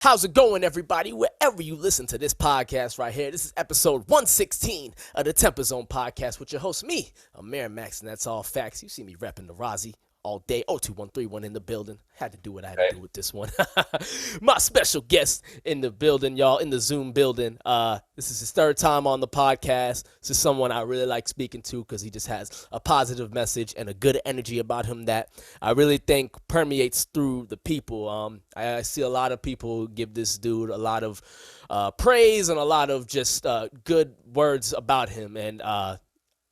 How's it going, everybody? Wherever you listen to this podcast right here, this is episode 116 of the TempahZone podcast with your host, me, Amir Max, and that's all facts. You see me repping the Rozzy all day. 02131 in the building. Had to do what I had to do with this one. My special guest in the building, y'all, in the Zoom building. This is his third time on the podcast. This is someone I really like speaking to because he just has a positive message and a good energy about him that I really think permeates through the people. I see a lot of people give this dude a lot of praise and a lot of just good words about him, and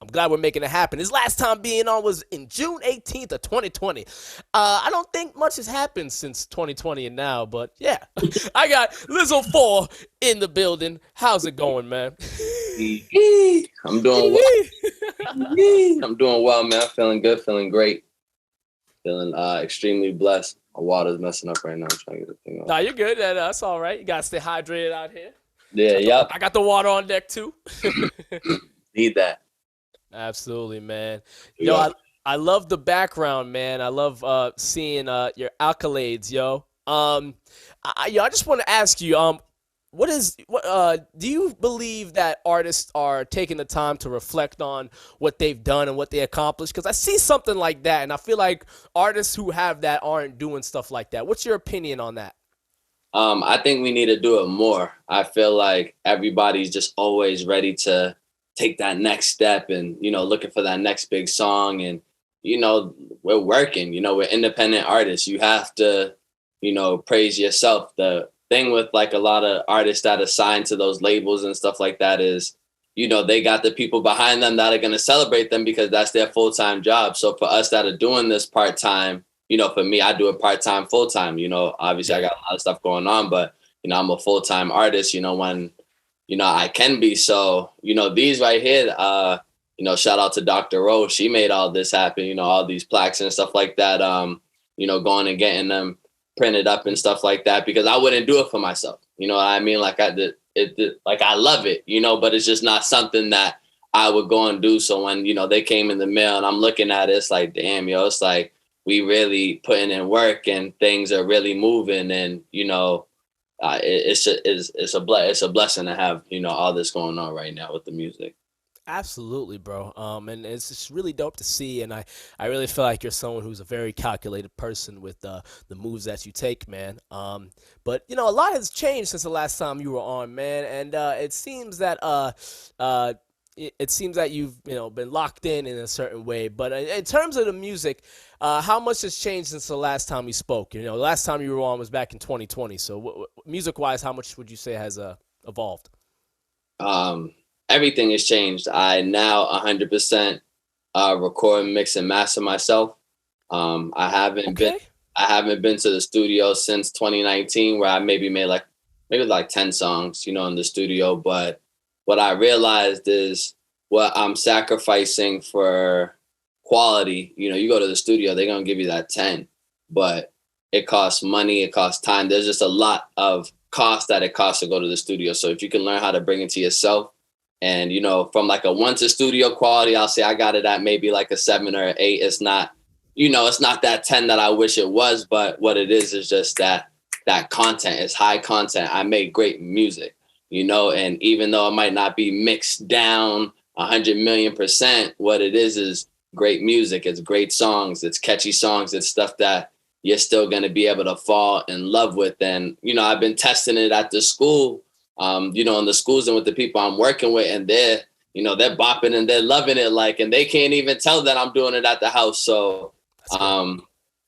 I'm glad we're making it happen. His last time being on was in June 18th of 2020. I don't think much has happened since 2020 and now, but yeah. I got Lizzle4 in the building. How's it going, man? I'm doing well. I'm doing well, man. Feeling good, feeling great. Feeling extremely blessed. My water's messing up right now. I'm trying to get the thing off. Nah, you're good. That's all right. You got to stay hydrated out here. Yeah, I got the water on deck, too. Need that. Absolutely, man. Yo, I love the background, man. I love seeing your accolades, yo. I just want to ask you, do you believe that artists are taking the time to reflect on what they've done and what they accomplished? Because I see something like that, and I feel like artists who have that aren't doing stuff like that. What's your opinion on that? I think we need to do it more. I feel like everybody's just always ready to take that next step and, looking for that next big song. And, we're working, we're independent artists. You have to, praise yourself. The thing with like a lot of artists that are signed to those labels and stuff like that is, they got the people behind them that are going to celebrate them because that's their full-time job. So for us that are doing this part-time, for me, I do it part-time, full-time, obviously I got a lot of stuff going on, but, I'm a full-time artist, when I can be. So, these right here, shout out to Dr. Rose. She made all this happen, all these plaques and stuff like that, going and getting them printed up and stuff like that, because I wouldn't do it for myself. You know what I mean? Like I love it, but it's just not something that I would go and do. So when, they came in the mail and I'm looking at it, it's like, damn, it's like we really putting in work and things are really moving. And, it's a blessing to have, all this going on right now with the music. Absolutely, bro. And it's just really dope to see. And I really feel like you're someone who's a very calculated person with the moves that you take, man. But a lot has changed since the last time you were on, man. And it seems that you've been locked in a certain way. But in terms of the music, how much has changed since the last time we spoke? The last time you were on was back in 2020. So music-wise, how much would you say has evolved? Everything has changed. I now 100% record, mix, and master myself. I haven't been to the studio since 2019, where I maybe made like 10 songs, in the studio. But what I realized is what I'm sacrificing for quality. You go to the studio, they're gonna give you that 10, but it costs money, it costs time. There's just a lot of cost that it costs to go to the studio. So if you can learn how to bring it to yourself, and from like a 1 to studio quality, I'll say I got it at maybe like a 7 or an 8. It's not, it's not that 10 that I wish it was, but what it is just that content is high content. I make great music, and even though it might not be mixed down 100,000,000%, what it is great music. It's great songs. It's catchy songs. It's stuff that you're still going to be able to fall in love with. And, I've been testing it at the school, in the schools and with the people I'm working with, and they're bopping and they're loving it, and they can't even tell that I'm doing it at the house. So, but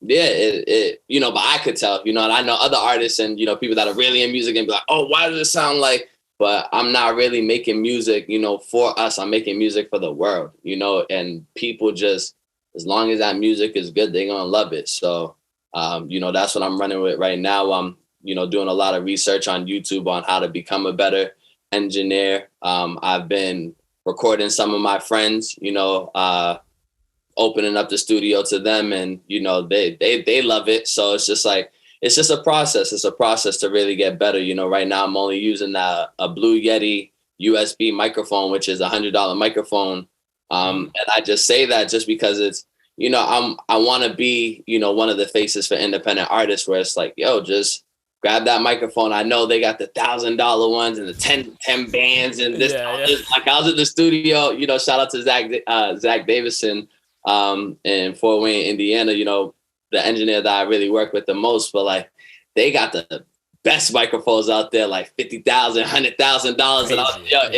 I could tell, and I know other artists and, people that are really in music and be like, oh, why does it sound like, but I'm not really making music, for us. I'm making music for the world, and people just, as long as that music is good, they're going to love it. So, that's what I'm running with right now. I'm, doing a lot of research on YouTube on how to become a better engineer. I've been recording some of my friends, opening up the studio to them, and, they love it. So it's just like, it's just a process. It's a process to really get better. Right now I'm only using a Blue Yeti USB microphone, which is $100 microphone. And I just say that just because it's, I want to be, one of the faces for independent artists, where it's like, just grab that microphone. I know they got the $1,000 ones and the 10 bands and this. Yeah. Like I was at the studio, you know, shout out to Zach Davison in Fort Wayne, Indiana, you know, the engineer that I really work with the most. But like they got the best microphones out there, like $50,000, $100,000. And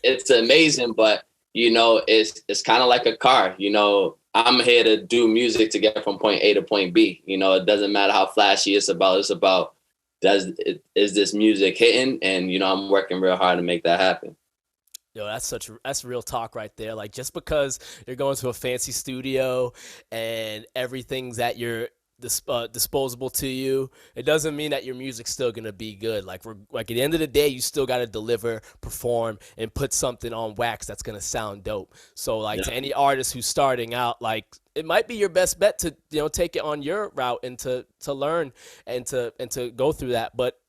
it's amazing. But you know, it's kind of like a car. You know, I'm here to do music to get from point A to point B. You know, it doesn't matter how flashy it's about. It's about is this music hitting? And you know, I'm working real hard to make that happen. Yo, that's real talk right there. Like just because you're going to a fancy studio and everything's at your disposable to you, it doesn't mean that your music's still gonna be good. Like at the end of the day, you still gotta deliver, perform, and put something on wax that's gonna sound dope. So like to any artist who's starting out, like it might be your best bet to take it on your route and to learn and to go through that. But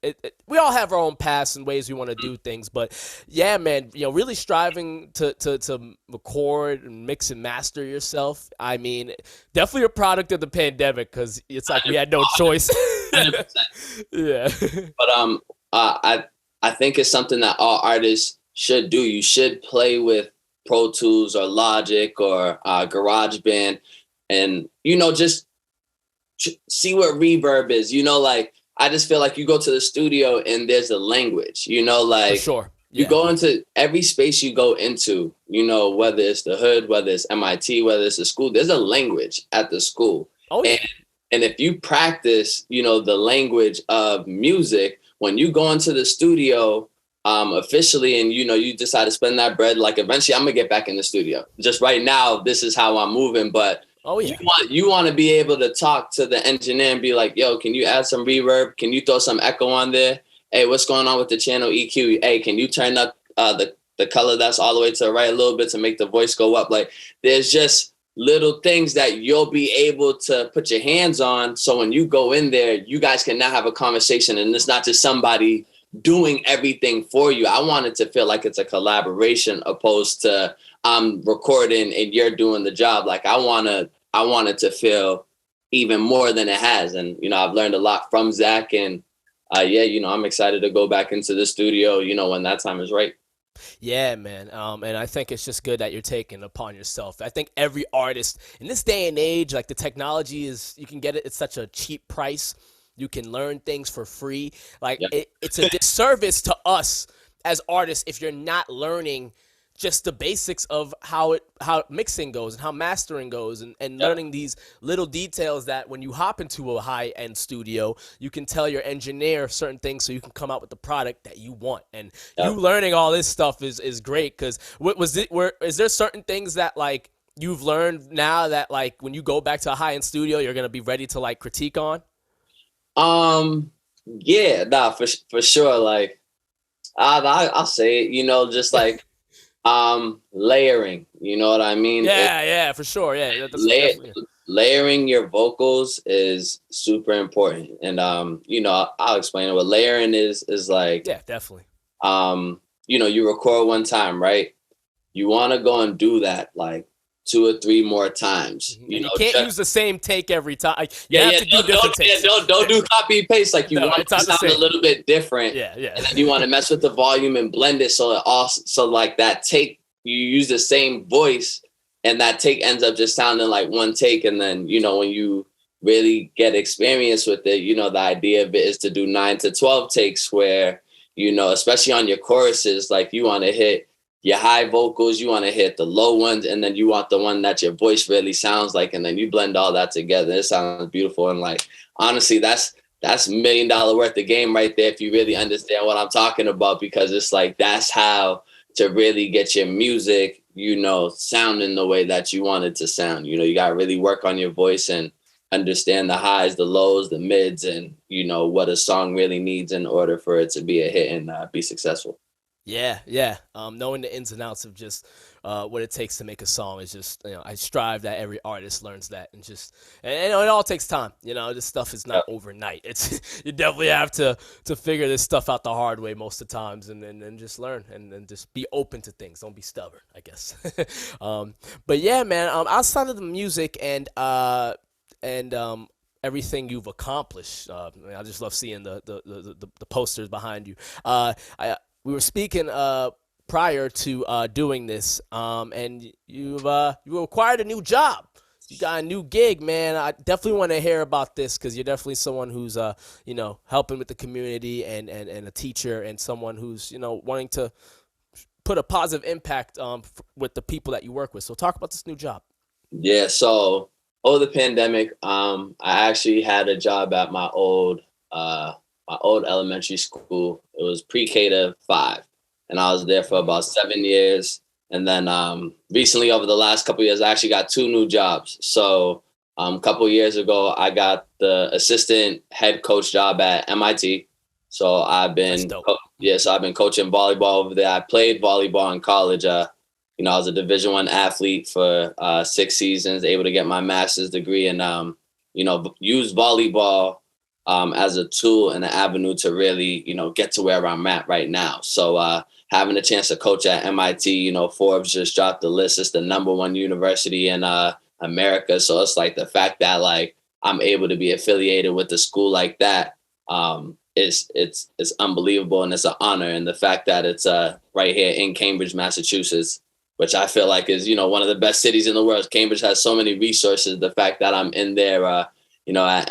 we all have our own paths and ways we want to do things. But yeah, man, really striving to record and mix and master yourself. I mean, definitely a product of the pandemic because it's like we had no choice. 100%. Yeah. But I think it's something that all artists should do. You should play with Pro Tools or Logic or GarageBand. And, just see what reverb is, like, I just feel like you go to the studio and there's a language, like for sure. You go into every space you go into, whether it's the hood, whether it's MIT, whether it's a school, there's a language at the school. Oh, yeah. And if you practice, the language of music, when you go into the studio officially and, you decide to spend that bread, like eventually I'm gonna get back in the studio. Just right now, this is how I'm moving, but oh yeah, you want to be able to talk to the engineer and be like, yo, can you add some reverb? Can you throw some echo on there? Hey, what's going on with the channel EQ? Hey, can you turn up the color that's all the way to the right a little bit to make the voice go up? Like there's just little things that you'll be able to put your hands on. So when you go in there, you guys can now have a conversation and it's not just somebody doing everything for you. I want it to feel like it's a collaboration opposed to I'm recording and you're doing the job. Like I want it to feel even more than it has. And, I've learned a lot from Zach and I'm excited to go back into the studio, when that time is right. Yeah, man. And I think it's just good that you're taking it upon yourself. I think every artist in this day and age, like the technology you can get it at such a cheap price. You can learn things for free. Like it's a disservice to us as artists if you're not learning just the basics of how mixing goes and how mastering goes and learning these little details that when you hop into a high-end studio, you can tell your engineer certain things so you can come out with the product that you want. And you learning all this stuff is great because is there certain things that like you've learned now that like when you go back to a high-end studio, you're going to be ready to like critique on? Yeah, nah, for sure. Like, I'll say it, just like, layering, you know what I mean? Yeah, for sure. Yeah. Layering your vocals is super important. And, I'll explain it. What layering is like, yeah, definitely. You record one time, right? You want to go and do that like 2 or 3 more times. You can't use the same take every time. You have to do different takes. Don't do copy and paste. Like you want it to sound a little bit different. Yeah. And then you want to mess with the volume and blend it so like that take, you use the same voice and that take ends up just sounding like one take. And then, when you really get experience with it, the idea of it is to do 9 to 12 takes where, especially on your choruses, like you want to hit your high vocals, you want to hit the low ones, and then you want the one that your voice really sounds like, and then you blend all that together. It sounds beautiful. And like, honestly, that's $1 million worth of game right there if you really understand what I'm talking about, because it's like, that's how to really get your music, sounding the way that you want it to sound. You got to really work on your voice and understand the highs, the lows, the mids, and, what a song really needs in order for it to be a hit and be successful. Yeah. Knowing the ins and outs of just what it takes to make a song is just, I strive that every artist learns that and it all takes time. This stuff is not overnight. It's you definitely have to figure this stuff out the hard way most of the times and just learn and just be open to things. Don't be stubborn, I guess. But yeah, man, outside of the music and everything you've accomplished. I just love seeing the posters behind you. We were speaking prior to doing this, and you acquired a new job. You got a new gig, man. I definitely want to hear about this because you're definitely someone who's helping with the community and a teacher and someone who's wanting to put a positive impact with the people that you work with. So talk about this new job. Yeah, so over the pandemic, I actually had a job at my old elementary school. It was pre-K to 5, and I was there for about 7 years. And then recently, over the last couple of years, I actually got 2 new jobs. So a couple of years ago, I got the assistant head coach job at MIT. So I've been I've been coaching volleyball over there. I played volleyball in college. I was a Division I athlete for 6 seasons, able to get my master's degree, and use volleyball as a tool and an avenue to really get to where I'm at right now. So having a chance to coach at MIT, Forbes just dropped the list. It's the #1 university in America. So it's like the fact that like I'm able to be affiliated with a school like that. It's unbelievable, and it's an honor. And the fact that it's right here in Cambridge, Massachusetts, which I feel like is one of the best cities in the world. Cambridge has so many resources. The fact that I'm in there, at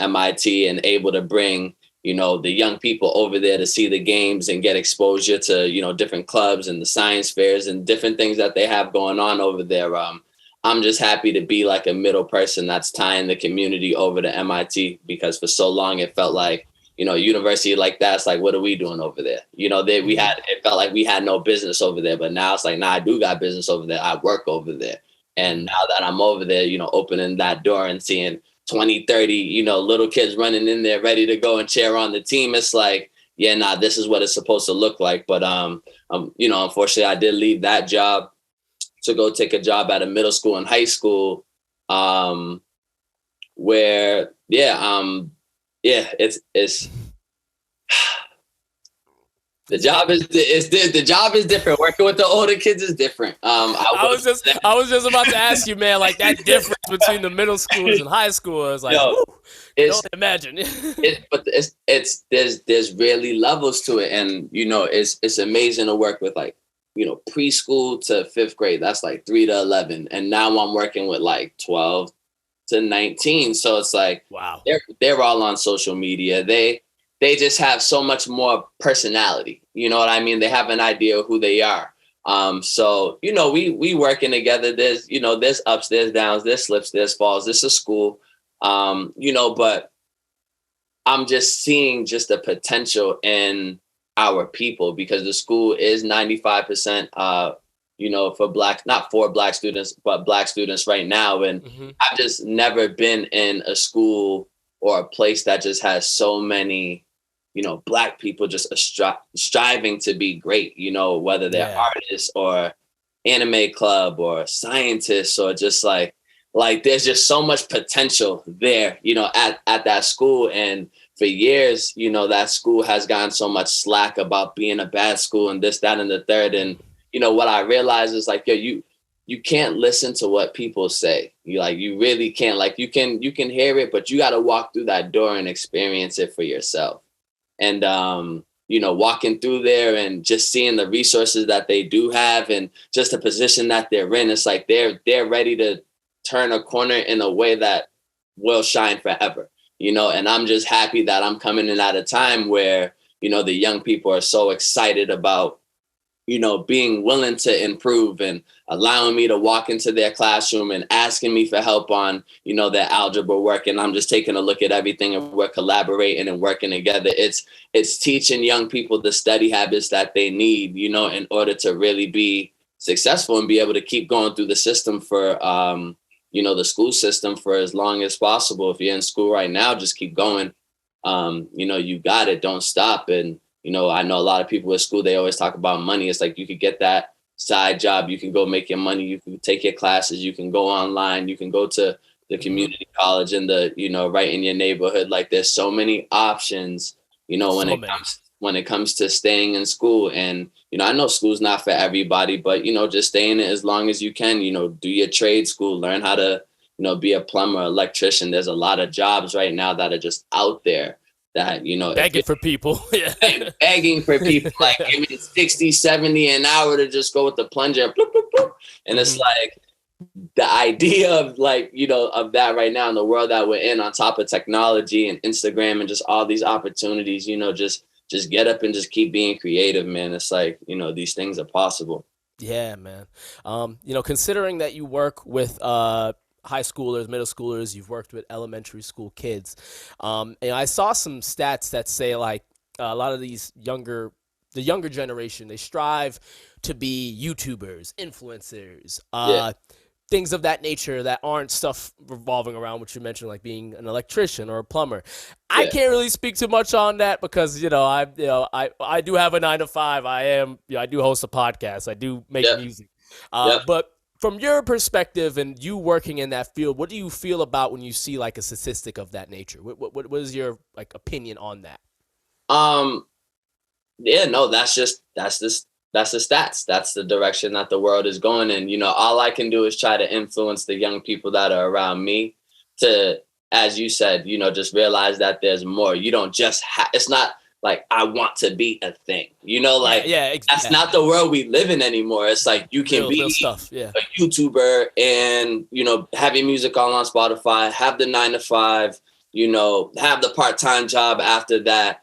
MIT and able to bring the young people over there to see the games and get exposure to different clubs and the science fairs and different things that they have going on over there. I'm just happy to be like a middle person that's tying the community over to MIT, because for so long it felt like a university like that's like, what are we doing over there? It felt like we had no business over there, but now it's like, nah, I do got business over there. I work over there. And now that I'm over there, opening that door and seeing 20, 30, little kids running in there ready to go and cheer on the team, it's like, yeah, nah, this is what it's supposed to look like. But, unfortunately, I did leave that job to go take a job at a middle school and high school where, it's the job is different. Working with the older kids is different. I was just about to ask you, man, like that difference between the middle schoolers and high schoolers, like, don't imagine. There's really levels to it, and it's amazing to work with like preschool to 5th grade. That's like 3 to 11, and now I'm working with like 12 to 19. So it's like, wow, they're all on social media. They just have so much more personality. You know what I mean? They have an idea of who they are. So we working together. There's ups, there's downs, there's slips, there's falls. This is school. But I'm just seeing just the potential in our people, because the school is 95% not for black students, but black students right now. And I've just never been in a school or a place that just has so many, black people just striving to be great, whether they're artists or anime club or scientists, or just like there's just so much potential there, at that school. And for years, that school has gotten so much slack about being a bad school and this, that, and the third. And what I realized is like, you can't listen to what people say. You really can't. Like you can hear it, but you got to walk through that door and experience it for yourself. And walking through there and just seeing the resources that they do have and just the position that they're in, it's like they're ready to turn a corner in a way that will shine forever. And I'm just happy that I'm coming in at a time where the young people are so excited about being willing to improve and allowing me to walk into their classroom and asking me for help on, their algebra work. And I'm just taking a look at everything, and we're collaborating and working together. It's teaching young people the study habits that they need, in order to really be successful and be able to keep going through the system for, the school system for as long as possible. If you're in school right now, just keep going. You got it. Don't stop. And, I know a lot of people at school, they always talk about money. It's like you could get that side job. You can go make your money. You can take your classes. You can go online. You can go to the community college in the, right in your neighborhood. Like there's so many options, when it comes to staying in school. And, I know school's not for everybody, but, just stay in it as long as you can, do your trade school, learn how to, be a plumber, electrician. There's a lot of jobs right now that are just out there that, begging for people. Yeah. begging for people, like giving 60, 70 an hour to just go with the plunger and bloop, bloop, bloop. And it's like, the idea of like, of that right now in the world that we're in, on top of technology and Instagram and just all these opportunities, just get up and just keep being creative, man. It's like, these things are possible. Yeah, man. Considering that you work with high schoolers, middle schoolers, you've worked with elementary school kids. And I saw some stats that say like a lot of the younger generation, they strive to be YouTubers, influencers, things of that nature that aren't stuff revolving around what you mentioned, like being an electrician or a plumber. I can't really speak too much on that because, I do have a 9 to 5. I do host a podcast. I do make music. But from your perspective and you working in that field, what do you feel about when you see like a statistic of that nature? What is your like opinion on that? Yeah, no, that's the stats. That's the direction that the world is going in. All I can do is try to influence the young people that are around me to, as you said, just realize that there's more. You don't just it's not like I want to be a thing, that's not the world we live in anymore. It's like you can be stuff, a YouTuber and, have your music all on Spotify, have the 9 to 5, have the part-time job after that,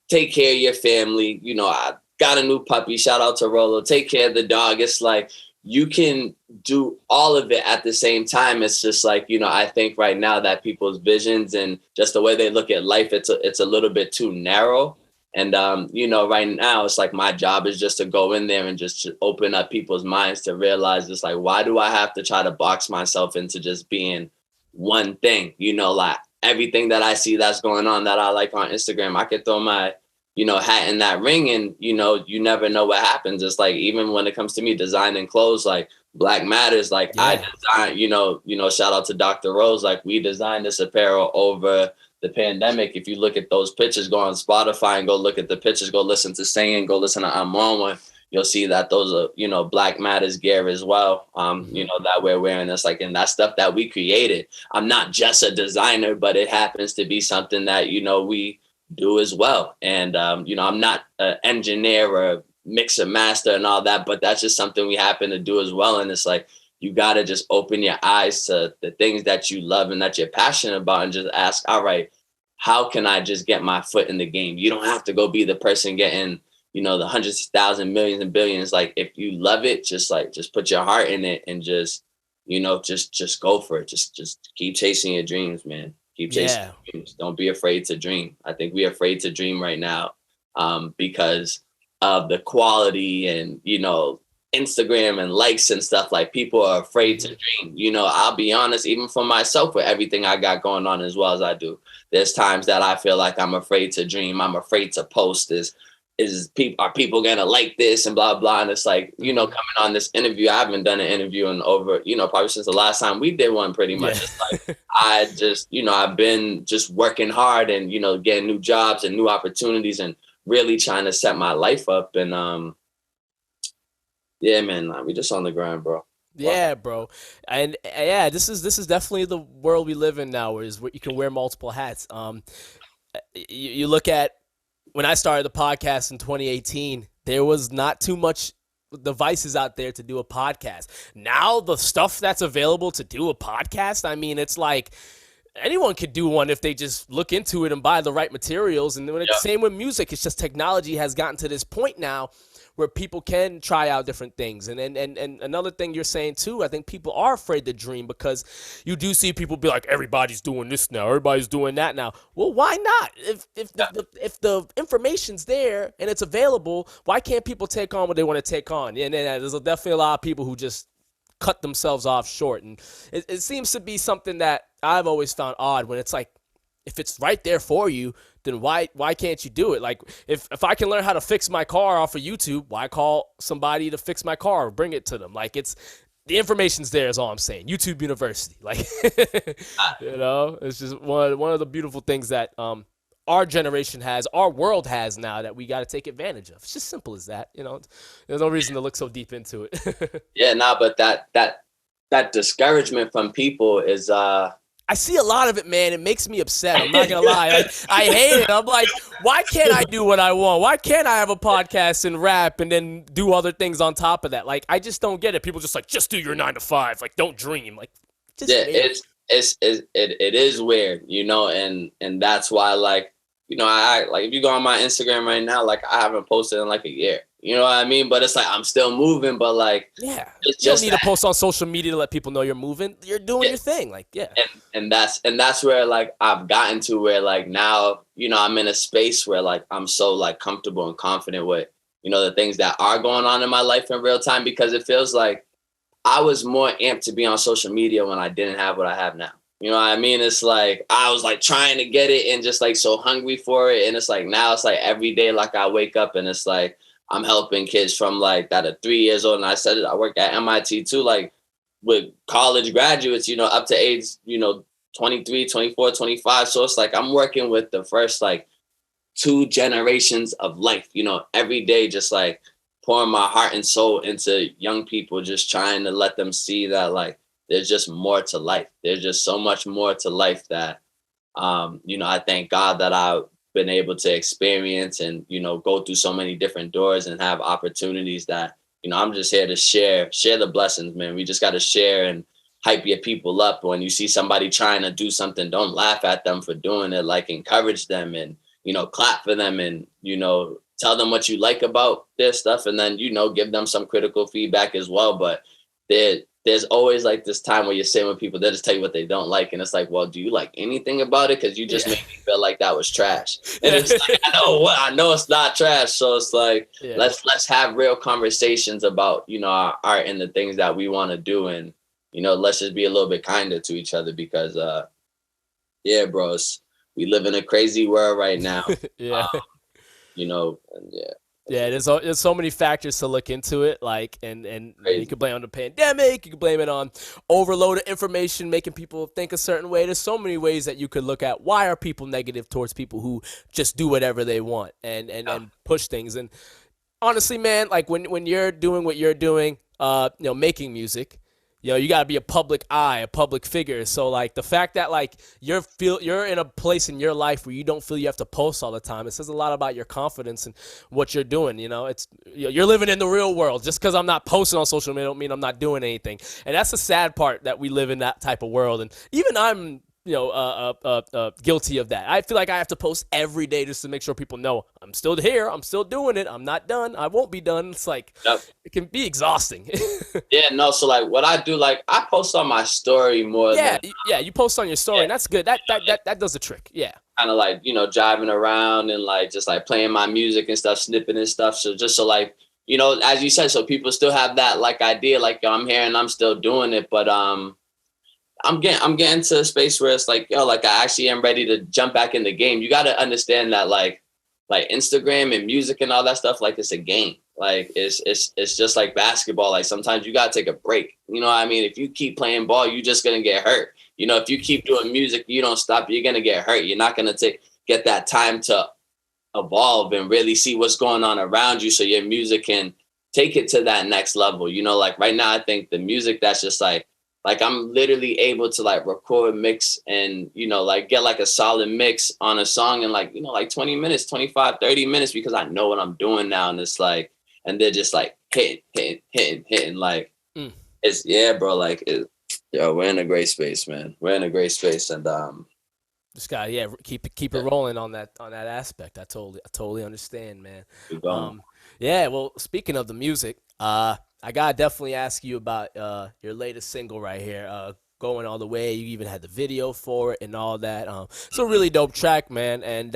take care of your family. I got a new puppy, shout out to Rolo, take care of the dog. It's like, you can do all of it at the same time. It's just like, I think right now that people's visions and just the way they look at life, it's a little bit too narrow. And, right now it's like my job is just to go in there and just open up people's minds to realize it's like, why do I have to try to box myself into just being one thing? Like everything that I see that's going on that I like on Instagram, I could throw my hat in that ring and, you never know what happens. It's like, even when it comes to me designing clothes, like Black Matters, like I design, shout out to Dr. Rose, like we designed this apparel over the pandemic. If you look at those pictures, go on Spotify and go look at the pictures, go listen to Singing, go listen to I'm On One, you'll see that those are, Black Matters gear as well, that we're wearing. It's like, and that stuff that we created. I'm not just a designer, but it happens to be something that, we do as well. And, I'm not an engineer or a mixer master and all that, but that's just something we happen to do as well. And it's like, you got to just open your eyes to the things that you love and that you're passionate about and just ask, all right, how can I just get my foot in the game? You don't have to go be the person getting, the hundreds of thousands, millions and billions. Like if you love it, just put your heart in it and just go for it. Just keep chasing your dreams, man. Keep chasing your dreams. Don't be afraid to dream. I think we're afraid to dream right now because of the quality and, Instagram and likes and stuff. Like people are afraid to dream. I'll be honest, even for myself, with everything I got going on as well as I do, there's times that I feel like I'm afraid to dream. I'm afraid to post this. Are people gonna like this and blah blah? And it's like, coming on this interview, I haven't done an interview in over, probably since the last time we did one. Pretty much, it's like I just, I've been just working hard and getting new jobs and new opportunities and really trying to set my life up. And yeah, man, we just on the grind, bro. Yeah, bro. And this is definitely the world we live in now, where you can wear multiple hats. You look at when I started the podcast in 2018, there was not too much devices out there to do a podcast. Now the stuff that's available to do a podcast, I mean, it's like anyone could do one if they just look into it and buy the right materials. And then same with music. It's just technology has gotten to this point now where people can try out different things. And another thing you're saying too, I think people are afraid to dream because you do see people be like, everybody's doing this now, everybody's doing that now. Well, why not? If the information's there and it's available, why can't people take on what they want to take on? And there's definitely a lot of people who just cut themselves off short. And it seems to be something that I've always found odd when it's like, if it's right there for you, then why can't you do it? Like if I can learn how to fix my car off of YouTube, why call somebody to fix my car or bring it to them? Like the information's there is all I'm saying. YouTube University. Like it's just one of the beautiful things that our generation has, our world has now that we got to take advantage of. It's just simple as that. There's no reason to look so deep into it. Yeah, but that that discouragement from people is I see a lot of it, man. It makes me upset. I'm not gonna lie. Like, I hate it. I'm like, why can't I do what I want? Why can't I have a podcast and rap and then do other things on top of that? Like, I just don't get it. People just like, just do your 9 to 5. Like, don't dream. Like, just yeah, weird. it is weird, you know, and that's why, like, you know, I like, if you go on my Instagram right now, like, I haven't posted in like a year. You know what I mean? But it's like I'm still moving, but like, yeah, it's you don't just need to post on social media to let people know you're moving. You're doing your thing. Like, yeah. And that's where like I've gotten to where like now, you know, I'm in a space where like I'm so like comfortable and confident with, you know, the things that are going on in my life in real time, because it feels like I was more amped to be on social media when I didn't have what I have now. You know what I mean? It's like I was like trying to get it and just like so hungry for it. And it's like now it's like every day, like I wake up and it's like I'm helping kids from like that are 3 years old. And I said it, I work at MIT too, like with college graduates, you know, up to age, you know, 23, 24, 25. So it's like I'm working with the first like 2 generations of life, you know, every day, just like pouring my heart and soul into young people, just trying to let them see that like there's just more to life. There's just so much more to life that, you know, I thank God that I've been able to experience and, you know, go through so many different doors and have opportunities that, you know, I'm just here to share the blessings, man. We just got to share and hype your people up. When you see somebody trying to do something, don't laugh at them for doing it. Like, encourage them and, you know, clap for them and, you know, tell them what you like about their stuff. And then, you know, give them some critical feedback as well. But there's always like this time where you're sitting with people, they'll just tell you what they don't like. And it's like, well, do you like anything about it? Because you just made me feel like that was trash. And it's like, I know it's not trash. So it's like, let's have real conversations about, you know, our art and the things that we want to do. And, you know, let's just be a little bit kinder to each other because, yeah, bros, we live in a crazy world right now. You know, and yeah, there's so many factors to look into it, like, and you could blame it on the pandemic, you could blame it on overload of information, making people think a certain way. There's so many ways that you could look at why are people negative towards people who just do whatever they want and push things. And honestly, man, like when you're doing what you're doing, you know, making music, you know, you gotta be a public eye, a public figure. So like the fact that like you're in a place in your life where you don't feel you have to post all the time, it says a lot about your confidence and what you're doing. You know, it's you're living in the real world. Just because I'm not posting on social media don't mean I'm not doing anything. And that's the sad part, that we live in that type of world. And even I'm, you know, guilty of that. I feel like I have to post every day just to make sure people know I'm still here. I'm still doing it. I'm not done. I won't be done. It's like, it can be exhausting. Yeah, no. So like what I do, like I post on my story more. You post on your story, and that's good. That does the trick. Yeah. Kind of like, you know, driving around and like just like playing my music and stuff, snipping and stuff. So just so like, you know, as you said, so people still have that like idea, like, yo, I'm here and I'm still doing it. But I'm getting to a space where it's like, yo, like I actually am ready to jump back in the game. You got to understand that like Instagram and music and all that stuff, like it's a game. Like it's just like basketball. Like sometimes you got to take a break. You know what I mean? If you keep playing ball, you're just going to get hurt. You know, if you keep doing music, you don't stop, you're going to get hurt. You're not going to get that time to evolve and really see what's going on around you so your music can take it to that next level. You know, like right now, I think the music that's just like I'm literally able to like record, mix, and, you know, like get like a solid mix on a song in like, you know, like 20 minutes, 25, 30 minutes, because I know what I'm doing now. And it's like, and they're just like hitting. Like, it's, yeah, bro, like, yo, we're in a great space, man. We're in a great space. And, just gotta, keep it rolling on that aspect. I totally understand, man. Yeah, well, speaking of the music, I gotta definitely ask you about your latest single right here, Going All the Way. You even had the video for it and all that. It's a really dope track, man. And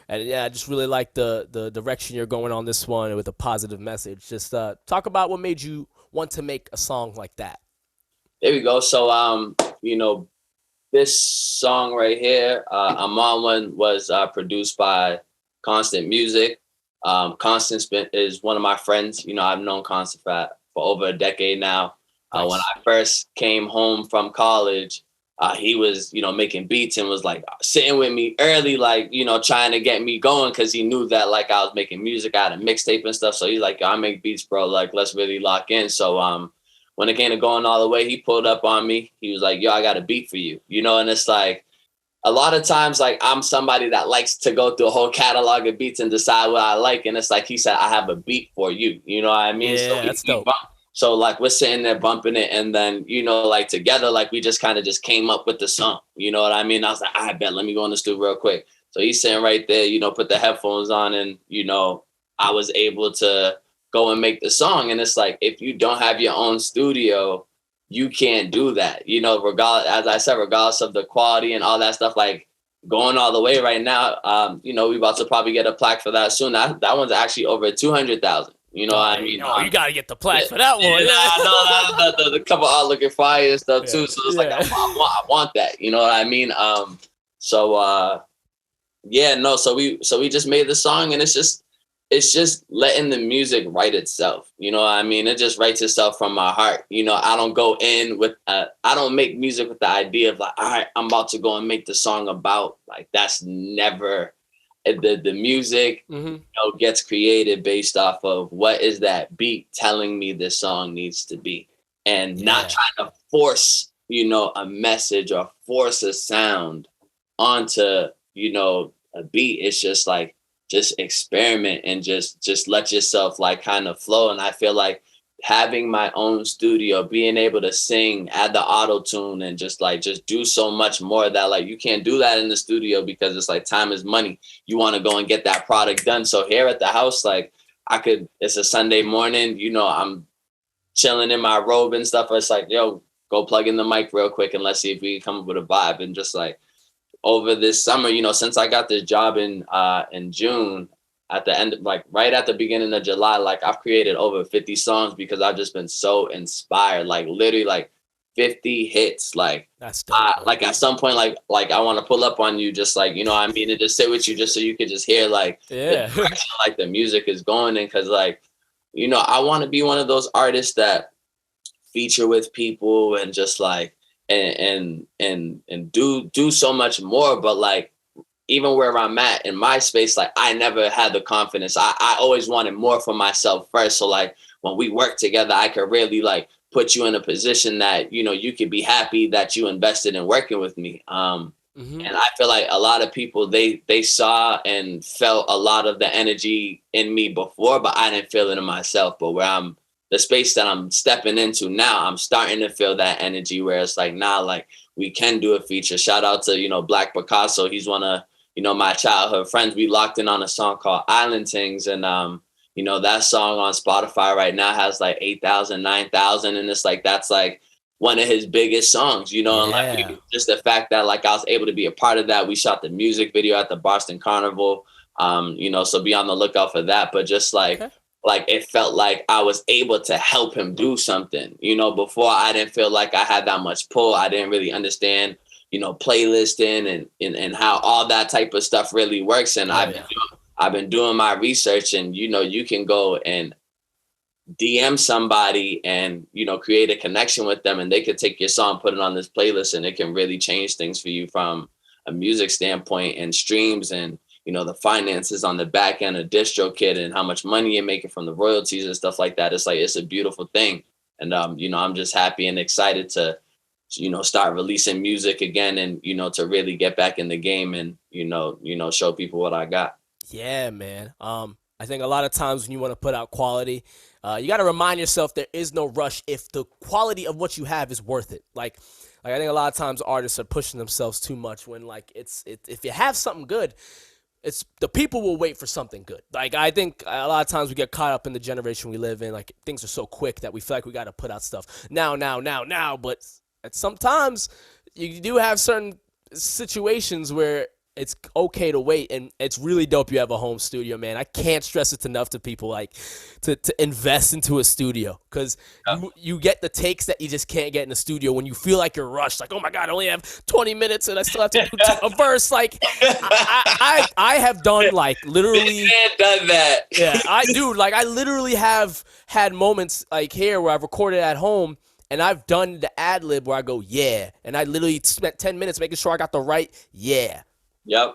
yeah, I just really like the direction you're going on this one with a positive message. Just talk about what made you want to make a song like that. There we go. So, you know, this song right here, I'm on one, was produced by Constant Music. Constant is one of my friends. You know, I've known Constant for over a decade now. Nice. When I first came home from college, he was, you know, making beats and was like sitting with me early, like, you know, trying to get me going, because he knew that like I was making music, I had a mixtape and stuff. So he's like, I make beats, bro. Like, let's really lock in. So when it came to going all the way, he pulled up on me. He was like, yo, I got a beat for you, you know? And it's like, a lot of times, like, I'm somebody that likes to go through a whole catalog of beats and decide what I like. And it's like, he said, I have a beat for you. You know what I mean? Yeah, So that's dope. So like, we're sitting there bumping it. And then, you know, like together, like we just kind of just came up with the song. You know what I mean? I was like, I bet, let me go in the studio real quick. So he's sitting right there, you know, put the headphones on, and, you know, I was able to go and make the song. And it's like, if you don't have your own studio, you can't do that, you know, regardless, as I said, regardless of the quality and all that stuff, like going all the way right now. You know, we about to probably get a plaque for that soon. That one's actually over 200,000. You know what I mean? Oh, you gotta get the plaque for that one. No, the cover art looking fire and stuff too. So it's like, I want that. You know what I mean? So we just made the song, and it's just letting the music write itself. You know what I mean? It just writes itself from my heart. You know, I don't go in with, I don't make music with the idea of like, all right, I'm about to go and make the song about, like, that's never, the music, you know, gets created based off of what is that beat telling me this song needs to be, and not trying to force, you know, a message or force a sound onto, you know, a beat. It's just like, just experiment and just let yourself like kind of flow. And I feel like having my own studio, being able to sing, add the auto tune, and just do so much more that like you can't do that in the studio, because it's like time is money. You want to go and get that product done. So here at the house, like it's a Sunday morning, you know, I'm chilling in my robe and stuff. It's like, yo, go plug in the mic real quick and let's see if we can come up with a vibe. And just like, over this summer, you know, since I got this job in June, at the end, like right at the beginning of July, like I've created over 50 songs because I've just been so inspired, like literally like 50 hits. Like, that's dope, like at some point, like I want to pull up on you, just like, you know what I mean, and just sit with you just so you could just hear like the direction, like the music is going in. Cause like, you know, I want to be one of those artists that feature with people and just like, and do so much more. But like, even where I'm at in my space, like I never had the confidence. I always wanted more for myself first. So like when we work together, I could really like put you in a position that, you know, you could be happy that you invested in working with me. And I feel like a lot of people, they saw and felt a lot of the energy in me before, but I didn't feel it in myself. But where the space that I'm stepping into now, I'm starting to feel that energy where it's like, nah, like we can do a feature. Shout out to, you know, Black Picasso. He's one of, you know, my childhood friends. We locked in on a song called Island Things. And, you know, that song on Spotify right now has like 8,000, 9,000. And it's like, that's like one of his biggest songs, you know, and like just the fact that like I was able to be a part of that. We shot the music video at the Boston Carnival, you know, so be on the lookout for that. But just like, like it felt like I was able to help him do something, you know. Before I didn't feel like I had that much pull. I didn't really understand, you know, playlisting and how all that type of stuff really works. And I've been doing my research, and, you know, you can go and DM somebody and, you know, create a connection with them, and they could take your song, put it on this playlist, and it can really change things for you from a music standpoint and streams and, you know, the finances on the back end of DistroKid and how much money you're making from the royalties and stuff like that. It's like, it's a beautiful thing. And, you know, I'm just happy and excited to, you know, start releasing music again and, you know, to really get back in the game and, you know, show people what I got. Yeah, man. I think a lot of times when you want to put out quality, you got to remind yourself there is no rush if the quality of what you have is worth it. Like I think a lot of times artists are pushing themselves too much when like if you have something good, it's the people will wait for something good. Like I think a lot of times we get caught up in the generation we live in. Like things are so quick that we feel like we got to put out stuff now. But sometimes you do have certain situations where it's okay to wait, and it's really dope you have a home studio, man. I can't stress it enough to people, like to invest into a studio, because you get the takes that you just can't get in the studio when you feel like you're rushed. Like, oh my God, I only have 20 minutes and I still have to do a verse. Like I have done like literally done that. Yeah, I do. Like I literally have had moments like here where I've recorded at home, and I've done the ad lib where I go, yeah. And I literally spent 10 minutes making sure I got the right, yeah. Yep.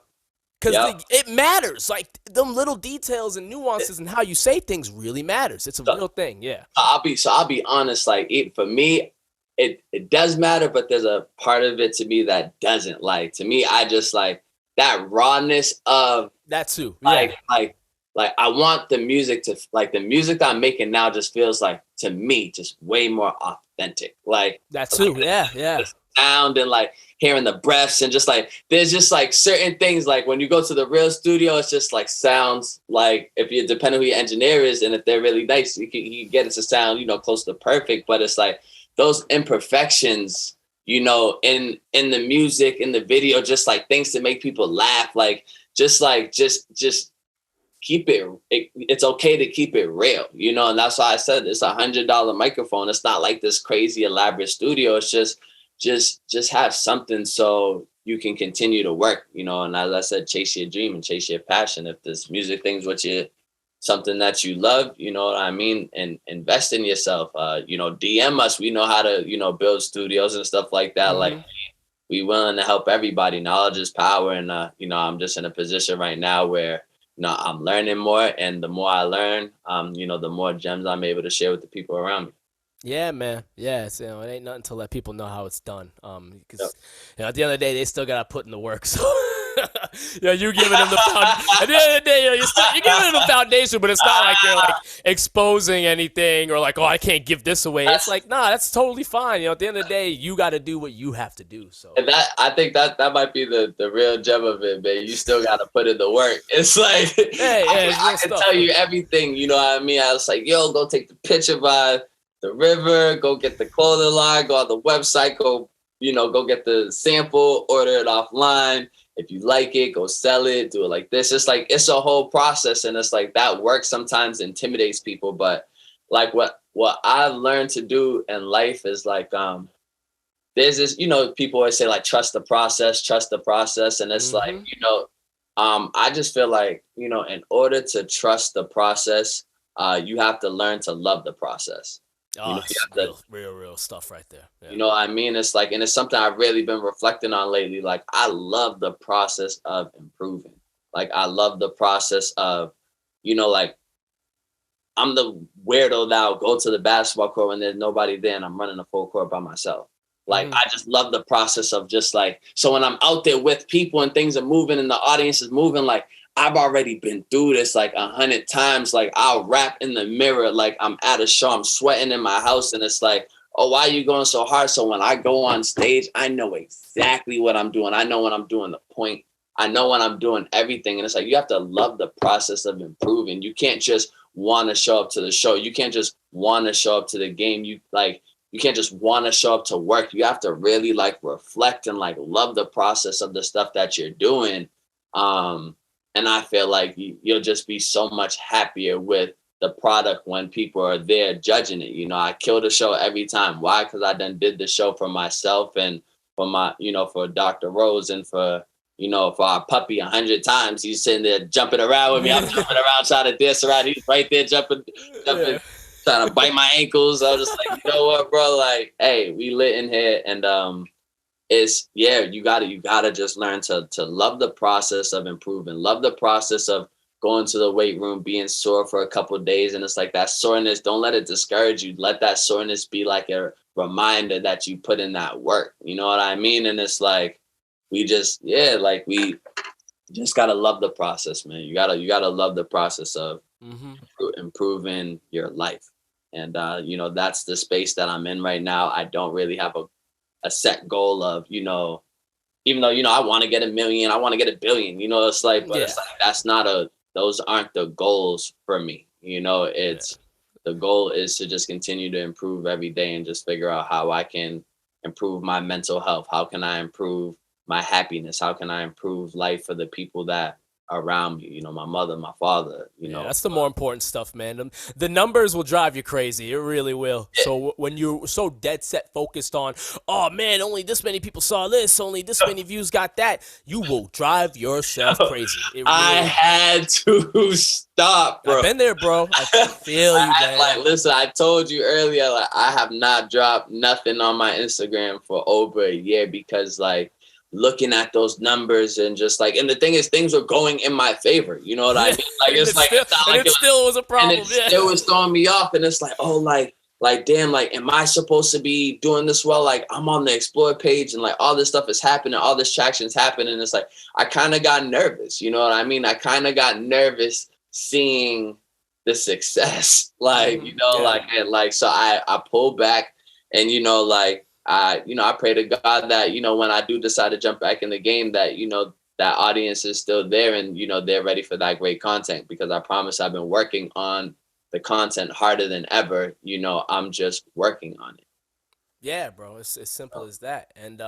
Because it matters. Like, them little details and nuances and how you say things really matters. It's a real thing. Yeah. I'll be honest. Like, for me, it does matter, but there's a part of it to me that doesn't. Like, to me, I just like that rawness of that too. Yeah. Like I want the music to, like, the music that I'm making now just feels like, to me, just way more authentic. Like that too. Like yeah. The sound and like hearing the breaths and just like there's just like certain things, like when you go to the real studio, it's just like sounds like, if you depending who your engineer is and if they're really nice, you can get it to sound, you know, close to perfect. But it's like those imperfections, you know, in the music, in the video, just like things to make people laugh, like just keep it's okay to keep it real, you know. And that's why I said it's $100 microphone. It's not like this crazy elaborate studio. It's just have something so you can continue to work, you know. And as I said, chase your dream and chase your passion. If this music thing's what you, something that you love, you know what I mean, and invest in yourself. You know, DM us. We know how to, you know, build studios and stuff like that. Like, we willing to help everybody. Knowledge is power. And you know, I'm just in a position right now where, you know, I'm learning more, and the more I learn, you know, the more gems I'm able to share with the people around me. Yeah, man. Yeah, so, you know, it ain't nothing to let people know how it's done. Because you know, at the end of the day, they still gotta put in the work. So, you know, you giving them the at the end of the day, you know, you're giving them the foundation, but it's not like you're like exposing anything or like, oh, I can't give this away. It's like, nah, that's totally fine. You know, at the end of the day, you got to do what you have to do. So, and that, I think that might be the real gem of it, man. You still got to put in the work. It's like, I can tell you everything. You know what I mean? I was like, yo, go take the picture by the river, go get the clothing line, go on the website, go get the sample, order it offline. If you like it, go sell it, do it like this. It's like, it's a whole process. And it's like that work sometimes intimidates people. But like what I've learned to do in life is like, there's this, you know, people always say like, trust the process. And it's like, you know, I just feel like, you know, in order to trust the process, you have to learn to love the process. Oh, you know, real stuff right there. Yeah. You know what I mean? It's like, and it's something I've really been reflecting on lately. Like, I love the process of improving. Like, I love the process of, you know, like, I'm the weirdo that will go to the basketball court when there's nobody there and I'm running a full court by myself. Like, I just love the process of just like, so when I'm out there with people and things are moving and the audience is moving, like, I've already been through this like 100 times. Like, I'll rap in the mirror, like I'm at a show, I'm sweating in my house, and it's like, oh, why are you going so hard? So when I go on stage, I know exactly what I'm doing. I know when I'm doing the point. I know when I'm doing everything. And it's like, you have to love the process of improving. You can't just want to show up to the show. You can't just want to show up to the game. You can't just want to show up to work. You have to really like reflect and like love the process of the stuff that you're doing. And I feel like you'll just be so much happier with the product when people are there judging it. You know, I kill the show every time. Why? Because I done did the show for myself and for my, you know, for Dr. Rose and for, you know, for our puppy 100 times. He's sitting there jumping around with me. I'm jumping around, trying to dance around. He's right there jumping, trying to bite my ankles. I was just like, you know what, bro? Like, hey, we lit in here. And you gotta just learn to love the process of improving, love the process of going to the weight room, being sore for a couple of days. And it's like that soreness, don't let it discourage you. Let that soreness be like a reminder that you put in that work. You know what I mean? And it's like, we just gotta love the process, man. You gotta love the process of improving your life. And, you know, that's the space that I'm in right now. I don't really have a set goal of, you know, even though, you know, I want to get 1 million, I want to get 1 billion, you know, it's like, but it's like, those aren't the goals for me. You know, the goal is to just continue to improve every day and just figure out how I can improve my mental health. How can I improve my happiness? How can I improve life for the people that around me, you know, my mother, my father, you know. That's the more important stuff, man. The numbers will drive you crazy. It really will. So when you're so dead set focused on, oh man, only this many people saw this, only this many views got that, you will drive yourself crazy. I had to stop, bro. I've been there, bro. I feel you, man. Like, listen, I told you earlier, like, I have not dropped nothing on my Instagram for over a year because, like, looking at those numbers and just like, and the thing is, things were going in my favor. You know what I mean? Like, it's like, it's not like it still was a problem. And it still was throwing me off. And it's like, oh, like, damn, like, am I supposed to be doing this well? Like, I'm on the Explore page and like all this stuff is happening, all this traction's happening. And it's like, I kind of got nervous. You know what I mean? I kind of got nervous seeing the success, like, you know, like, and like, so I pulled back and, you know, like, I pray to God that, you know, when I do decide to jump back in the game, that, you know, that audience is still there and, you know, they're ready for that great content, because I promise I've been working on the content harder than ever. You know, I'm just working on it. Yeah, bro. It's as simple as that. And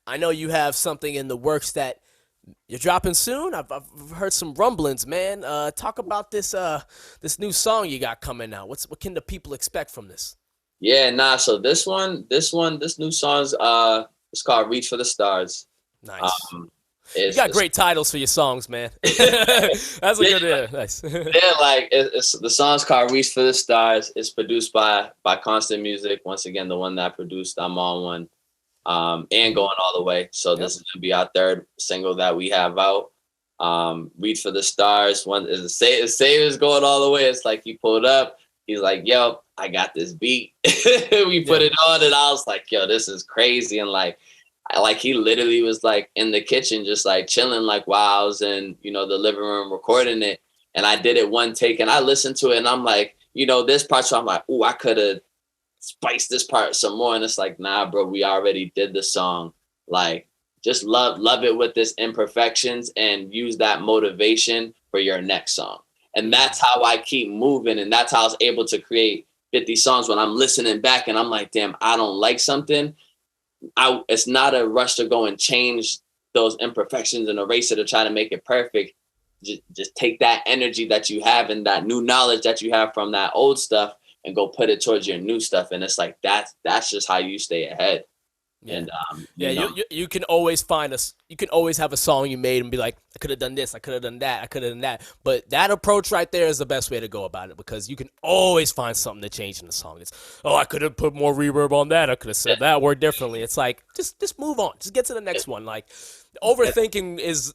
I know you have something in the works that you're dropping soon. I've heard some rumblings, man. Talk about this this new song you got coming out. What can the people expect from this? Yeah, nah. So this new song's it's called "Reach for the Stars." Nice. You got great titles for your songs, man. That's a good, yeah, nice. Yeah, like it's the song's called "Reach for the Stars." It's produced by Constant Music. Once again, the one that I produced, I'm on one, and going all the way. So this is gonna be our third single that we have out. "Reach for the Stars." One is the same as "Going All the Way." It's like he pulled up. He's like, "Yo, I got this beat." We put it on, and I was like, "Yo, this is crazy!" And like he literally was like in the kitchen, just like chilling, like while I was in, you know, the living room recording it. And I did it one take, and I listened to it, and I'm like, you know, this part, so I'm like, "Ooh, I could have spiced this part some more." And it's like, nah, bro, we already did the song. Like, just love it with this imperfections and use that motivation for your next song. And that's how I keep moving. And that's how I was able to create 50 songs. When I'm listening back and I'm like, damn, I don't like something, it's not a rush to go and change those imperfections and erase it or try to make it perfect. Just take that energy that you have and that new knowledge that you have from that old stuff and go put it towards your new stuff. And it's like, that's just how you stay ahead. Yeah. And you can always you can always have a song you made and be like, I could have done this, I could have done that, I could have done that. But that approach right there is the best way to go about it, because you can always find something to change in the song. It's, oh, I could have put more reverb on that, I could have said that word differently. It's like, just move on, just get to the next one. Like, overthinking is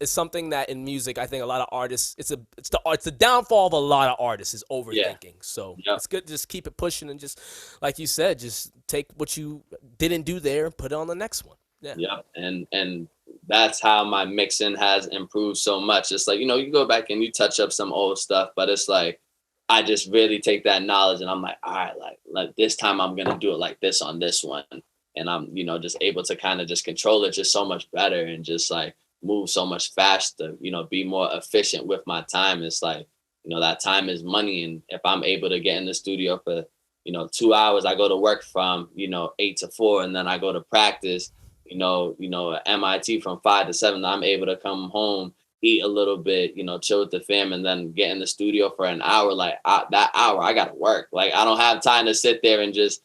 something that in music, I think a lot of artists, it's the downfall of a lot of artists is overthinking. Yeah. So it's good to just keep it pushing and just, like you said, just take what you didn't do there and put it on the next one. Yeah. And that's how my mixing has improved so much. It's like, you know, you go back and you touch up some old stuff, but it's like, I just really take that knowledge and I'm like, all right, like this time I'm going to do it like this on this one. And I'm, you know, just able to kind of just control it just so much better and just like move so much faster, you know, be more efficient with my time. It's like, you know, that time is money. And if I'm able to get in the studio for, you know, 2 hours, I go to work from, you know, 8 to 4, and then I go to practice, you know, at MIT from 5 to 7. I'm able to come home, eat a little bit, you know, chill with the fam, and then get in the studio for an hour. Like that hour, I got to work. Like, I don't have time to sit there and just,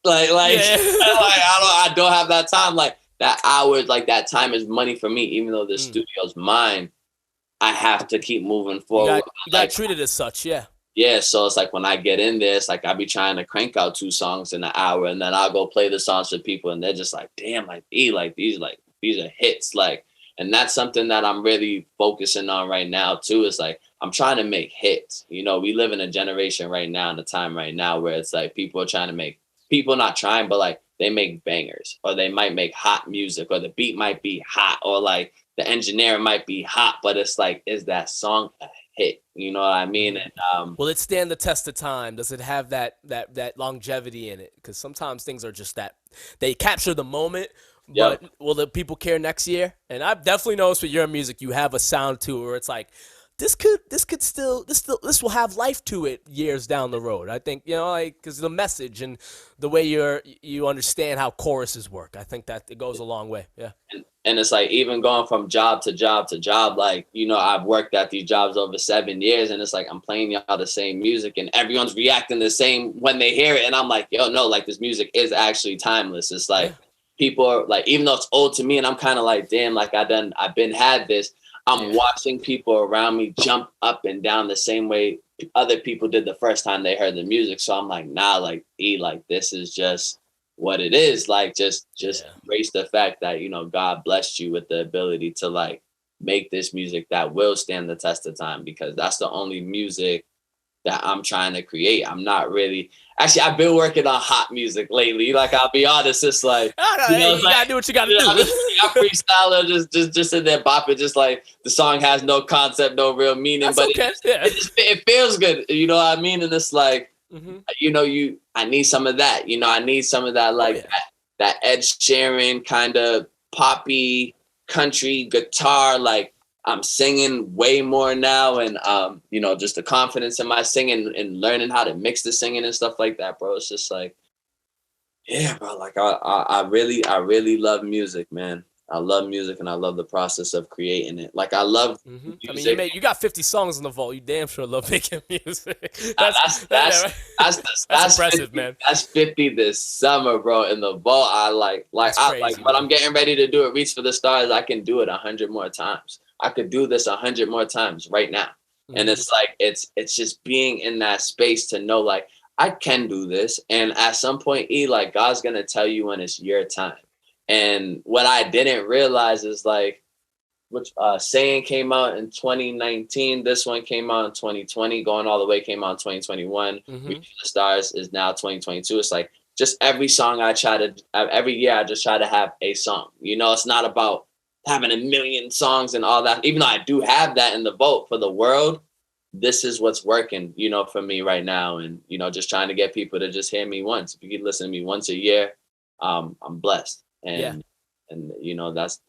like I don't have that time. Like, that hour, like that time is money for me. Even though the studio's mine, I have to keep moving forward. You got to treat it as such, yeah. Yeah, so it's like when I get in there, it's like I be trying to crank out 2 songs in an hour, and then I'll go play the songs for people, and they're just like, damn, like these are hits, like. And that's something that I'm really focusing on right now too. Is like, I'm trying to make hits. You know, we live in a generation right now, in a time right now where it's like people are trying to make, people not trying, but like they make bangers, or they might make hot music, or the beat might be hot, or like the engineer might be hot, but it's like, is that song a hit? You know what I mean? And will it stand the test of time? Does it have that longevity in it? Because sometimes things are just that they capture the moment. But will the people care next year? And I've definitely noticed with your music, you have a sound to it where it's like, this will have life to it years down the road. I think, you know, like, because the message and the way you understand how choruses work, I think that it goes a long way. Yeah. And it's like, even going from job to job to job, like, you know, I've worked at these jobs over 7 years, and it's like, I'm playing y'all the same music and everyone's reacting the same when they hear it. And I'm like, yo, no, like, this music is actually timeless. It's like, people are like, even though it's old to me, and I'm kind of like, damn, like I've had this. I'm watching people around me jump up and down the same way other people did the first time they heard the music. So I'm like, nah, like, like, this is just what it is. Like just Yeah. embrace the fact that, you know, God blessed you with the ability to like make this music that will stand the test of time, because that's the only music that I'm trying to create. I'm not really actually I've been working on hot music lately. Like I'll be honest, it's like, I know, you know, hey, it's you like, gotta do what you gotta you know, do. I freestyle just in there bopping, just like the song has no concept, no real meaning, That's but okay. Yeah. it feels good. You know what I mean? And it's like, Mm-hmm. you know, I need some of that. You know, I need some of that, Oh like yeah. that Ed Sheeran kind of poppy country guitar. Like I'm singing way more now, and you know, just the confidence in my singing and learning how to mix the singing and stuff like that, bro. It's just like, yeah, bro. Like I really love music, man. I love music, and I love the process of creating it. Like I love Mm-hmm. I mean, music. you got 50 songs in the vault. You damn sure love making music. That's that's that's that's That's that's impressive, 50. man. That's 50 this summer, bro. In the vault, I That's I like crazy, when man. I'm getting ready to do it. Reach for the stars. I can do it 100 more times. I could do this 100 more times right now. And Mm-hmm. it's like it's just being in that space to know like I can do this. And at some point, like God's gonna tell you when it's your time. And what I didn't realize is like, which saying came out in 2019. This one came out in 2020. Going all the way came out in 2021. Mm-hmm. Reach for the stars is now 2022. It's like just every song I try to every year I just try to have a song. You know, it's not about having a million songs and all that. Even though I do have that in the vote for the world, this is what's working, you know, for me right now. And you know, just trying to get people to just hear me once. If you could listen to me once a year, I'm blessed. Yeah. And you know, that's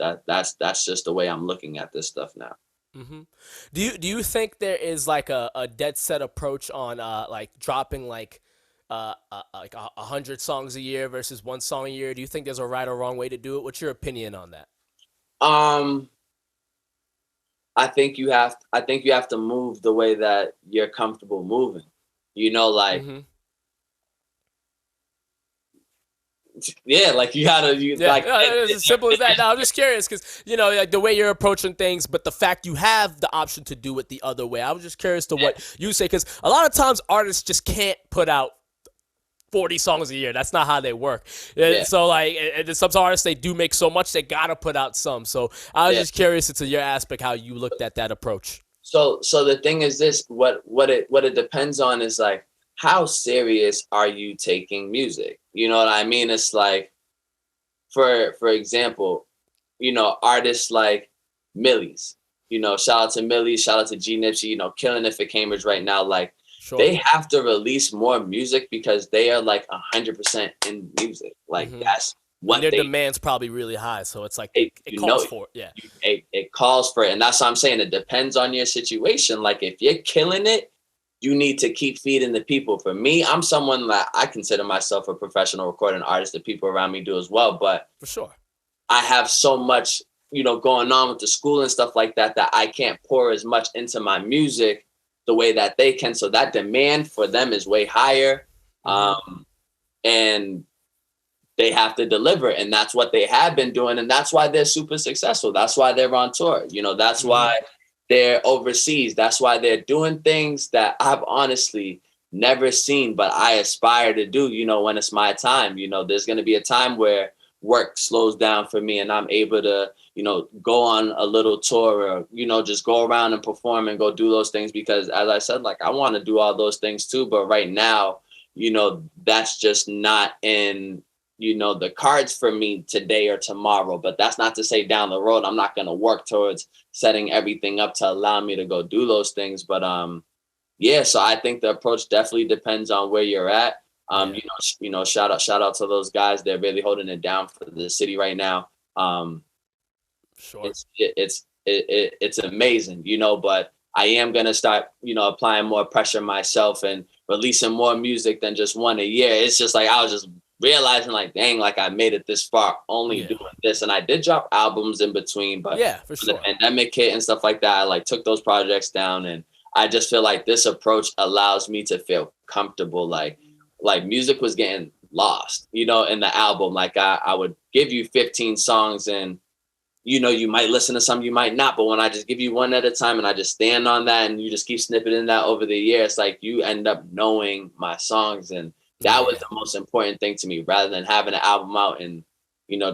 just the way I'm looking at this stuff now. Mm-hmm. Do you think there is like a dead set approach on like dropping like 100 songs a year versus one song a year? Do you think there's a right or wrong way to do it? What's your opinion on that? um I think you have to move the way that you're comfortable moving, you know, like Mm-hmm. yeah, like you gotta you Yeah, like it's as simple as that. No, I'm just curious because like the way you're approaching things, but the fact you have the option to do it the other way. I was just curious to what you say because a lot of times artists just can't put out 40 songs a year. That's not how they work. yeah, So like, some artists they do make so much they gotta put out some. So I was yeah. just curious into your aspect how you looked at that approach. So the thing is this, what it depends on is like how serious are you taking music? You know what I mean? It's like for example, you know, artists like Millie's, you know, shout out to Millie, shout out to G Nipsey, you know, killing it for Cambridge right now. Like Sure. they have to release more music because they are like 100% in music. Like Mm-hmm. that's And what their they demand's probably really high, so it's like it you calls know for it. Yeah. it calls for it. And that's what I'm saying. It depends on your situation. Like if you're killing it, you need to keep feeding the people. For me, I'm someone that I consider myself a professional recording artist. The people around me do as well. But For sure. I have so much, you know, going on with the school and stuff like that, that I can't pour as much into my music the way that they can. So that demand for them is way higher. Mm-hmm. And they have to deliver. And that's what they have been doing. And that's why they're super successful. That's why they're on tour. You know, that's Mm-hmm. why they're overseas. That's why they're doing things that I've honestly never seen, but I aspire to do, you know, when it's my time. You know, there's going to be a time where work slows down for me and I'm able to, you know, go on a little tour or, you know, just go around and perform and go do those things. Because as I said, like, I want to do all those things too. But right now, you know, that's just not in, you know, the cards for me today or tomorrow. But that's not to say down the road I'm not going to work towards setting everything up to allow me to go do those things. But yeah, so I think the approach definitely depends on where you're at. Yeah. You know, shout out to those guys. They're really holding it down for the city right now. Sure. It's amazing, you know, but I am going to start, you know, applying more pressure myself and releasing more music than just one a year. It's just like I was just realizing like, dang, like I made it this far only doing this. And I did drop albums in between, but yeah, for when sure. the pandemic hit and stuff like that, I like took those projects down. And I just feel like this approach allows me to feel comfortable. Like music was getting lost, you know, in the album. Like I would give you 15 songs and, you know, you might listen to some, you might not, but when I just give you one at a time and I just stand on that and you just keep snipping that over the year, it's like you end up knowing my songs. And That was the most important thing to me, rather than having an album out and,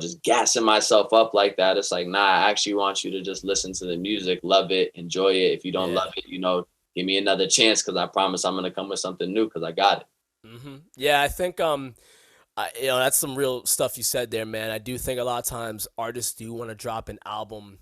just gassing myself up like that. It's like, nah, I actually want you to just listen to the music, love it, enjoy it. If you don't love it, give me another chance, because I promise I'm going to come with something new, because I got it. Yeah, I think that's some real stuff you said there, man. I do think a lot of times artists do want to drop an album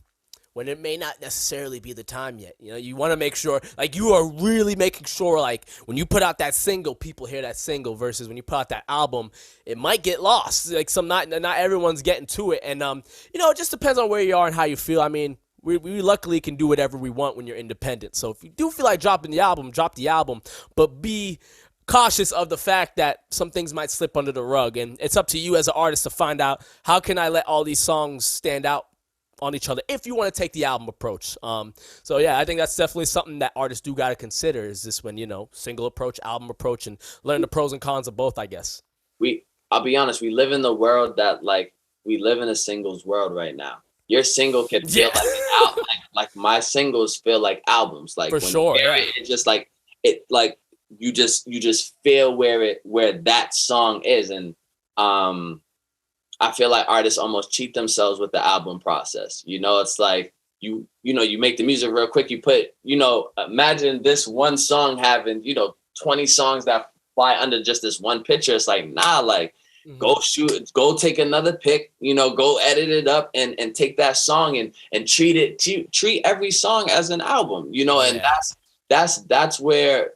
when it may not necessarily be the time yet. You want to make sure, like, you are really making sure, like, when you put out that single, people hear that single, versus when you put out that album, it might get lost. Like, not everyone's getting to it. And, it just depends on where you are and how you feel. I mean, we luckily can do whatever we want when you're independent. So if you do feel like dropping the album, drop the album, but be cautious of the fact that some things might slip under the rug. And it's up to you as an artist to find out, how can I let all these songs stand out on each other if you want to take the album approach. So yeah, I think that's definitely something that artists do got to consider, is this when, single approach, album approach, and learn the pros and cons of both, I guess. I'll be honest, we live in the world that, like, we live in a singles world right now. Your single can feel like an album. Like my singles feel like albums. Like, for sure, it's just like, you just feel where that song is. And I feel like artists almost cheat themselves with the album process. It's like you make the music real quick. You put, imagine this one song having, 20 songs that fly under just this one picture. It's like, nah, like, go take another pick, go edit it up and take that song and treat every song as an album, and that's where,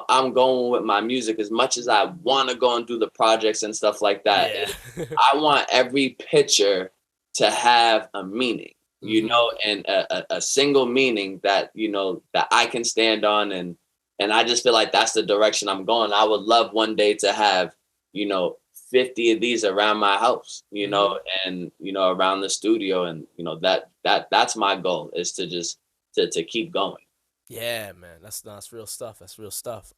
I'm going with my music. As much as I want to go and do the projects and stuff like that, I want every picture to have a meaning, and a single meaning that, that I can stand on. And I just feel like that's the direction I'm going. I would love one day to have, 50 of these around my house, and, around the studio. And, that's my goal, is to just to keep going. Yeah, man, that's real stuff. That's real stuff.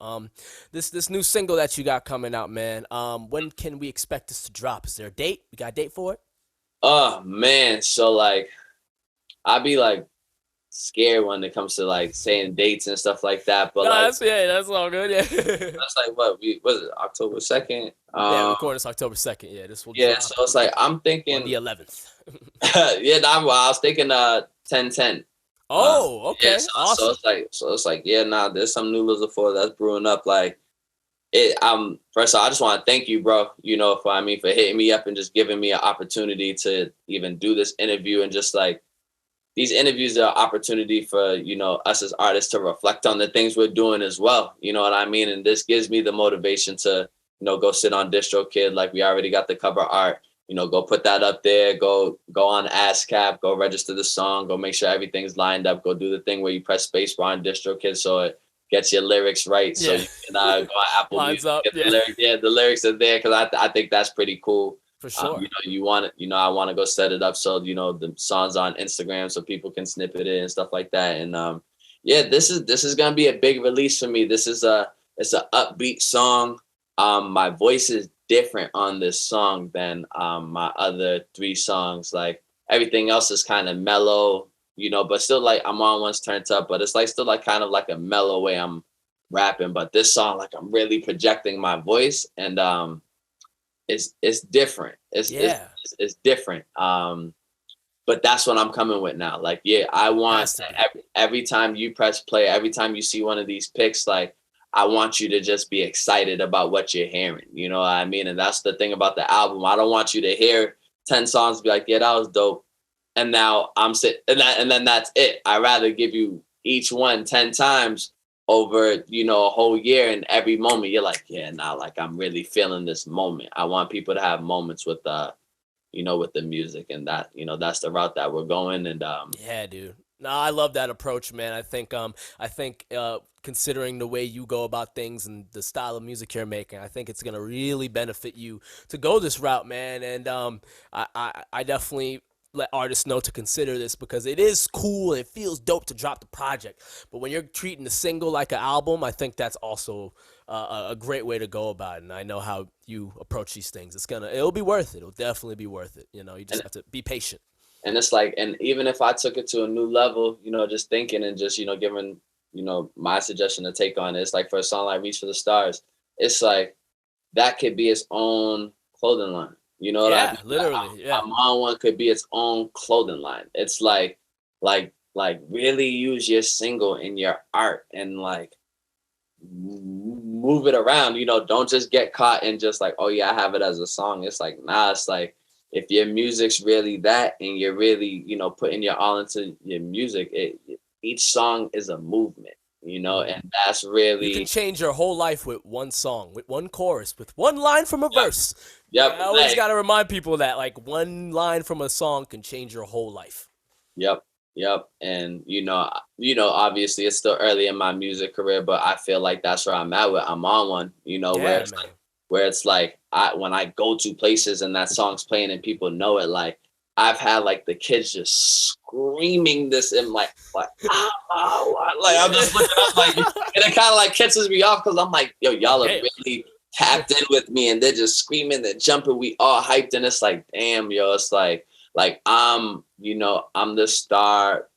This new single that you got coming out, man. When can we expect this to drop? Is there a date? We got a date for it? Oh man, so like, I be like scared when it comes to like saying dates and stuff like that. But that's all good. Yeah, that's like what was it, October 2nd? Yeah, recording this October 2nd. Yeah, this will. Yeah, so it's like I'm thinking on the 11th. Yeah, I was thinking 10/10. Oh, okay. Yeah, awesome. So it's like, yeah, there's some new Lizzle4 that's brewing up. Like, first of all, I just want to thank you, bro, for hitting me up and just giving me an opportunity to even do this interview. And just like, these interviews are an opportunity for, us as artists to reflect on the things we're doing as well. You know what I mean? And this gives me the motivation to, go sit on DistroKid. Like, we already got the cover art. Go put that up there, go on ASCAP, go register the song, go make sure everything's lined up, go do the thing where you press space bar on DistroKid so it gets your lyrics right. So you can go on Apple Lines Music, up, get the lyrics. Yeah, the lyrics are there, because I think that's pretty cool. For sure. You want it, I want to go set it up so, the song's on Instagram so people can snippet it and stuff like that. And this is gonna be a big release for me. It's an upbeat song. My voice is different on this song than my other 3 songs. Like, everything else is kind of mellow, but still, like, I'm on one's turned up, but it's like still like kind of like a mellow way I'm rapping. But this song, like, I'm really projecting my voice, and it's different. It's different. But that's what I'm coming with now. Like, yeah, I want every time you press play, every time you see one of these picks, like, I want you to just be excited about what you're hearing. You know what I mean? And that's the thing about the album. I don't want you to hear 10 songs and be like, yeah, that was dope, and now I'm sitting, and then that's it. I'd rather give you each one 10 times over, a whole year, and every moment you're like, yeah, like, I'm really feeling this moment. I want people to have moments with with the music, and that, that's the route that we're going. And yeah, dude. No, I love that approach, man. I think considering the way you go about things and the style of music you're making, I think it's gonna really benefit you to go this route, man. And I definitely let artists know to consider this, because it is cool and it feels dope to drop the project. But when you're treating the single like an album, I think that's also a great way to go about it. And I know how you approach these things. It'll be worth it. It'll definitely be worth it. You just have to be patient. And it's like, and even if I took it to a new level, just thinking and just, giving, my suggestion to take on it, it's like, for a song like Reach for the Stars, it's like, that could be its own clothing line. You know what I mean? Literally. Yeah. I'm on one could be its own clothing line. It's like really use your single in your art and like move it around. You know, don't just get caught in just like, oh yeah, I have it as a song. It's like, nah, it's like if your music's really that and you're really, you know, putting your all into your music, each song is a movement, you know, and that's really You can change your whole life with one song, with one chorus, with one line from a verse. Yep. I always got to remind people that like one line from a song can change your whole life. Yep. And you know, obviously it's still early in my music career, but I feel like that's where I'm at with I'm on one, you know, where it's like when I go to places and that song's playing and people know it, like I've had like the kids just screaming this and like I'm just looking up like, and it kind of like catches me off because I'm like, yo, y'all are really tapped in with me and they're just screaming, they're jumping, we all hyped, and it's like, damn, yo, it's like I'm the star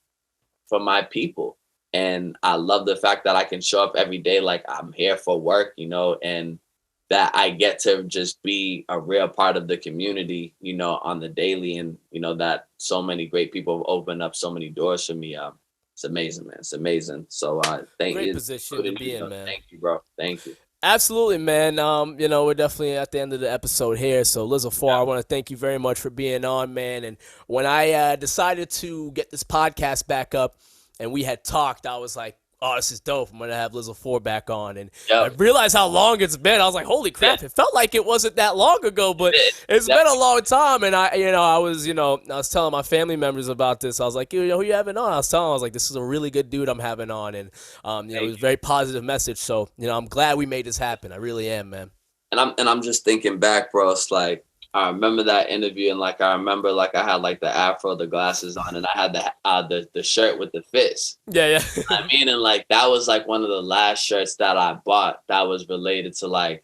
for my people. And I love the fact that I can show up every day like I'm here for work, you know, and that I get to just be a real part of the community, you know, on the daily. And, you know, that so many great people have opened up so many doors for me. It's amazing, man. It's amazing. So thank you. Great position to be in, man. Thank you, bro. Thank you. Absolutely, man. You know, we're definitely at the end of the episode here. So, Lizzle4, I want to thank you very much for being on, man. And when I decided to get this podcast back up and we had talked, I was like, oh, this is dope. I'm going to have Lizzle4 back on. And I realized how long it's been. I was like, holy crap. It felt like it wasn't that long ago, but it's been a long time. And I was telling my family members about this. I was like, who you having on? I was like, this is a really good dude I'm having on. And, it was a very positive message. So, I'm glad we made this happen. I really am, man. And I'm just thinking back, bro. It's like, I remember that interview, and like I remember like I had like the afro, the glasses on, and I had the shirt with the fist. Yeah. I mean, and like that was like one of the last shirts that I bought that was related to like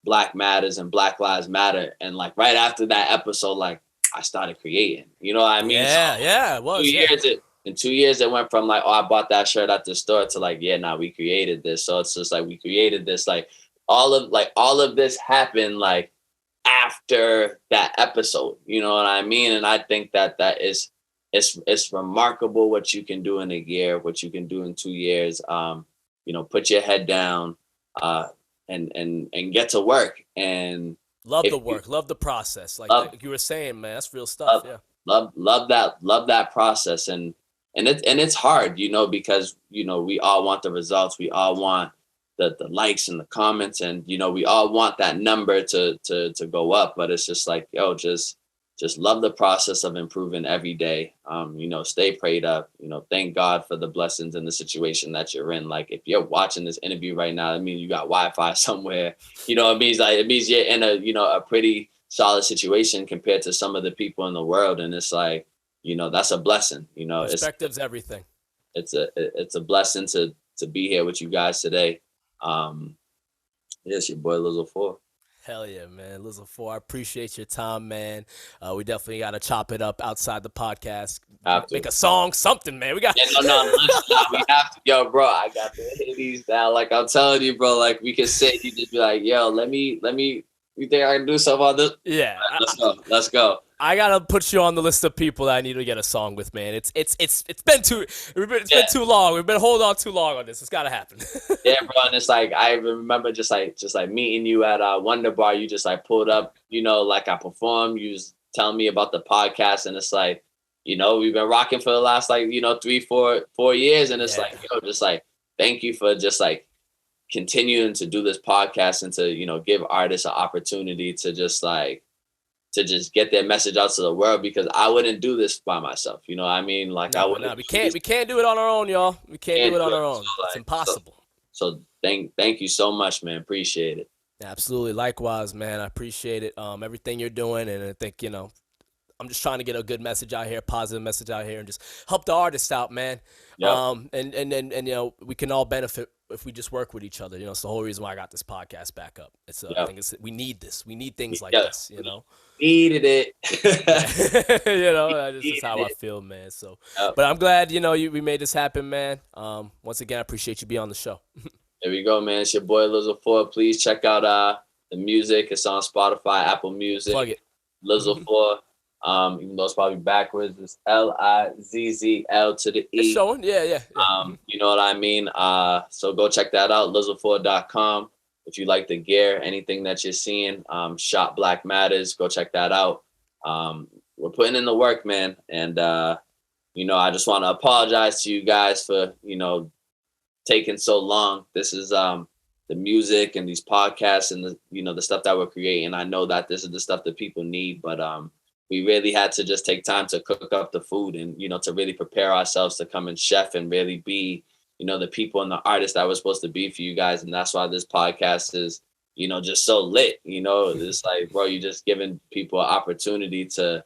Black Matters and Black Lives Matter. And like right after that episode, like I started creating. You know what I mean? Yeah, it was. In 2 years, it went from like, oh, I bought that shirt at the store to like, we created this. So it's just like we created this. Like all of this happened like after that episode, you know what I mean? And I think that is it's remarkable what you can do in a year, what you can do in 2 years. Put your head down and get to work and love the work, love the process. Like you were saying, man, that's real stuff. Love that process, and it's hard, because we all want the results, we all want the likes and the comments, and we all want that number to go up, but it's just like, just love the process of improving every day. Stay prayed up, thank God for the blessings in the situation that you're in. Like if you're watching this interview right now, it means you got Wi-Fi somewhere, it means you're in a pretty solid situation compared to some of the people in the world. And it's like, that's a blessing, perspective's everything. It's a blessing to be here with you guys today. Yes, your boy Lizzle4. Hell yeah, man. Lizzle4, I appreciate your time, man. We definitely got to chop it up outside the podcast. Make a song, something, man. We got we have to. Yo, bro, I got the hitties down. Like I'm telling you, bro, like we can sit, you just be like, yo, let me, you think I can do something on this? Yeah. Let's go. I gotta put you on the list of people that I need to get a song with, man. It's been too long. We've been holding on too long on this. It's gotta happen. Yeah, bro. And it's like I remember just like meeting you at Wonder Bar. You just like pulled up, like I performed. You was telling me about the podcast, and it's like, we've been rocking for the last 3-4 years, and it's like, just like thank you for just like continuing to do this podcast and to give artists an opportunity to just get their message out to the world, because I wouldn't do this by myself. You know what I mean? Like I wouldn't. We can't do it on our own, y'all. We can't do it on our own. It's impossible. So thank you so much, man. Appreciate it. Absolutely. Likewise, man. I appreciate it. Everything you're doing. And I think, I'm just trying to get a good message out here, positive message out here, and just help the artists out, man. Yep. And we can all benefit if we just work with each other. It's the whole reason why I got this podcast back up. I think we need this. We need things like this, Needed it. This is how I feel, man. So, but I'm glad, we made this happen, man. Once again, I appreciate you being on the show. There we go, man. It's your boy Lizzle4. Please check out the music. It's on Spotify, Apple Music. Plug it. Lizzle4. Even though it's probably backwards, it's Lizzl to the E. It's showing, yeah. You know what I mean? So go check that out, Lizzle4.com. If you like the gear, anything that you're seeing, Shop Black Matters, go check that out. We're putting in the work, man. And, you know, I just want to apologize to you guys for, you know, taking so long. This is the music and these podcasts and the, you know, the stuff that we're creating. I know that this is the stuff that people need, but we really had to just take time to cook up the food and, you know, to really prepare ourselves to come and chef and really be, you know, the people and the artists that we're supposed to be for you guys. And that's why this podcast is, you know, just so lit. You know, it's like, bro, you're just giving people an opportunity to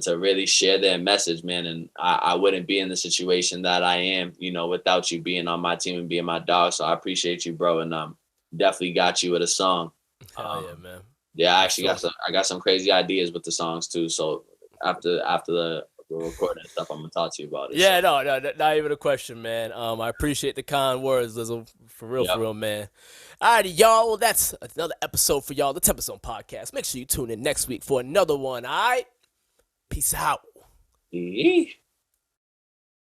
really share their message, man. And I wouldn't be in the situation that I am, you know, without you being on my team and being my dog. So I appreciate you, bro. And definitely got you with a song. Hell yeah, man. Yeah, I actually got some crazy ideas with the songs too. So after the recording and stuff, I'm gonna talk to you about it. Yeah, so. No, not even a question, man. I appreciate the kind words, Lizzle, for real, man. Alrighty, y'all. Well, that's another episode for y'all, the TempahZone podcast. Make sure you tune in next week for another one. All right, peace out. Yeah.